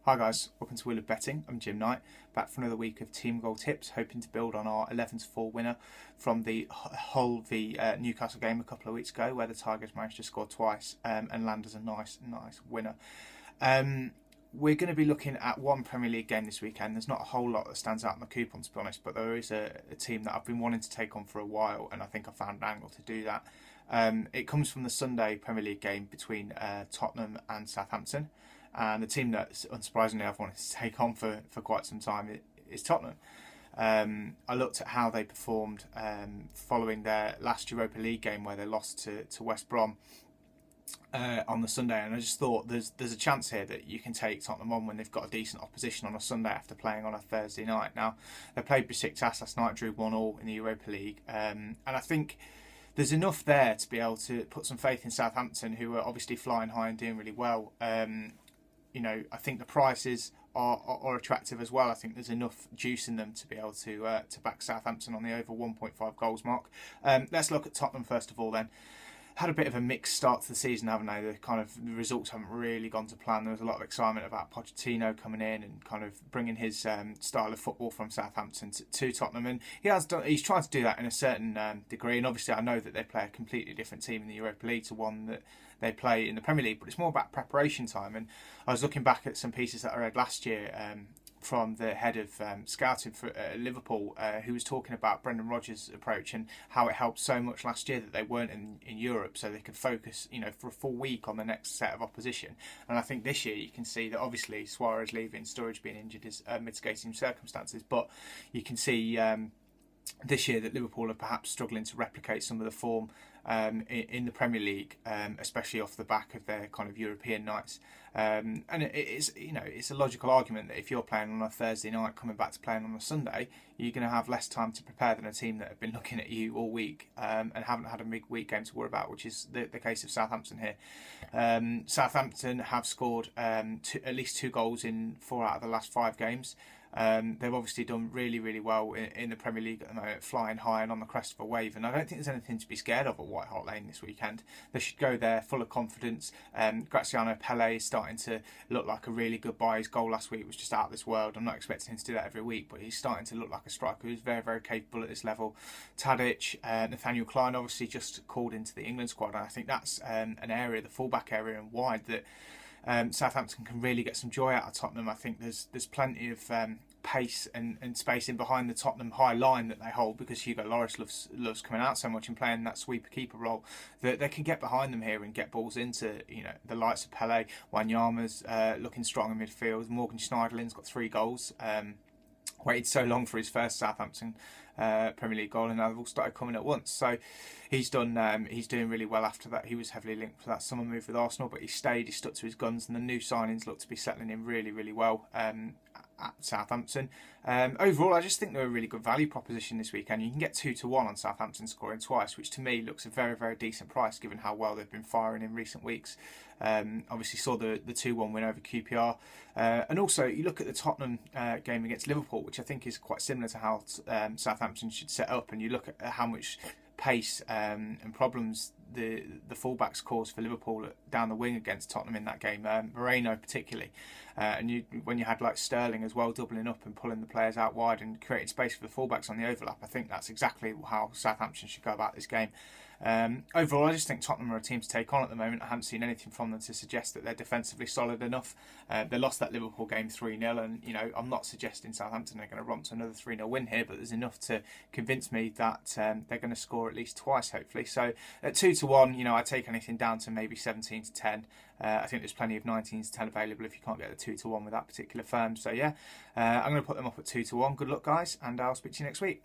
Hi guys, welcome to Wheel of Betting. I'm Jim Knight, back for another week of team goal tips, hoping to build on our 11-4 winner from the Hull v Newcastle game a couple of weeks ago, where the Tigers managed to score twice and land as a nice winner. We're going to be looking at one Premier League game this weekend. There's not a whole lot that stands out in the coupon, to be honest, but there is a team that I've been wanting to take on for a while, and I think I found an angle to do that. It comes from the Sunday Premier League game between Tottenham and Southampton. And the team that, unsurprisingly, I've wanted to take on for quite some time is Tottenham. I looked at how they performed following their last Europa League game where they lost to West Brom on the Sunday, and I just thought there's a chance here that you can take Tottenham on when they've got a decent opposition on a Sunday after playing on a Thursday night. Now, they played Besiktas last night, drew 1-1 in the Europa League, and I think there's enough there to be able to put some faith in Southampton, who are obviously flying high and doing really well. You know, I think the prices are attractive as well. I think there's enough juice in them to be able to back Southampton on the over 1.5 goals mark. Let's look at Tottenham first of all then. Had a bit of a mixed start to the season, haven't they? The results haven't really gone to plan. There was a lot of excitement about Pochettino coming in and kind of bringing his style of football from Southampton to Tottenham, and he's tried to do that in a certain degree. And obviously, I know that they play a completely different team in the Europa League to one that they play in the Premier League, but it's more about preparation time. And I was looking back at some pieces that I read last year from the head of scouting for Liverpool, who was talking about Brendan Rodgers' approach and how it helped so much last year that they weren't in Europe, so they could focus, you know, for a full week on the next set of opposition. And I think this year you can see that obviously Suarez leaving, Sturridge being injured is mitigating circumstances, but you can see this year that Liverpool are perhaps struggling to replicate some of the form in the Premier League, especially off the back of their kind of European nights. And it's, you know, it's a logical argument that if you're playing on a Thursday night coming back to playing on a Sunday, you're going to have less time to prepare than a team that have been looking at you all week and haven't had a midweek game to worry about, which is the case of Southampton here. Southampton have scored at least 2 goals in 4 out of the last 5 games. They've obviously done really well in the Premier League at the moment, flying high and on the crest of a wave, and I don't think there's anything to be scared of at White Hart Lane this weekend. They should go there full of confidence. Graziano Pelle is starting to look like a really good buy. His goal last week was just out of this world. I'm not expecting him to do that every week, but he's starting to look like a striker who's very capable at this level. Tadic, Nathaniel Klein obviously just called into the England squad, and I think that's an area, the fullback area and wide, that Southampton can really get some joy out of Tottenham. I think there's plenty of pace and space in behind the Tottenham high line that they hold, because Hugo Lloris loves coming out so much and playing that sweeper keeper role, that they can get behind them here and get balls into, you know, the likes of Pele. Wanyama's looking strong in midfield. Morgan Schneiderlin's got 3 goals. Waited so long for his first Southampton Premier League goal, and now they've all started coming at once. So he's doing really well after that. He was heavily linked for that summer move with Arsenal, but he stayed, he stuck to his guns, and the new signings look to be settling in really well at Southampton. Overall, I just think they're a really good value proposition this weekend. You can get 2-1 on Southampton scoring twice, which to me looks a very decent price given how well they've been firing in recent weeks. Obviously saw the 2-1 win over QPR, and also you look at the Tottenham game against Liverpool, which I think is quite similar to how Southampton should set up, and you look at how much pace and problems the fullbacks caused for Liverpool down the wing against Tottenham in that game, Moreno particularly, and when you had like Sterling as well doubling up and pulling the players out wide and creating space for the fullbacks on the overlap, I think that's exactly how Southampton should go about this game. Overall, I just think Tottenham are a team to take on at the moment. I haven't seen anything from them to suggest that they're defensively solid enough. They lost that Liverpool game 3-0, and you know, I'm not suggesting Southampton are going to romp to another 3-0 win here, but there's enough to convince me that they're going to score at least twice, hopefully. So at 2-1, you know, I take anything down to maybe 17-10. I think there's plenty of 19-10 available if you can't get the 2-1 with that particular firm. So yeah, I'm going to put them up at 2-1. Good luck, guys, and I'll speak to you next week.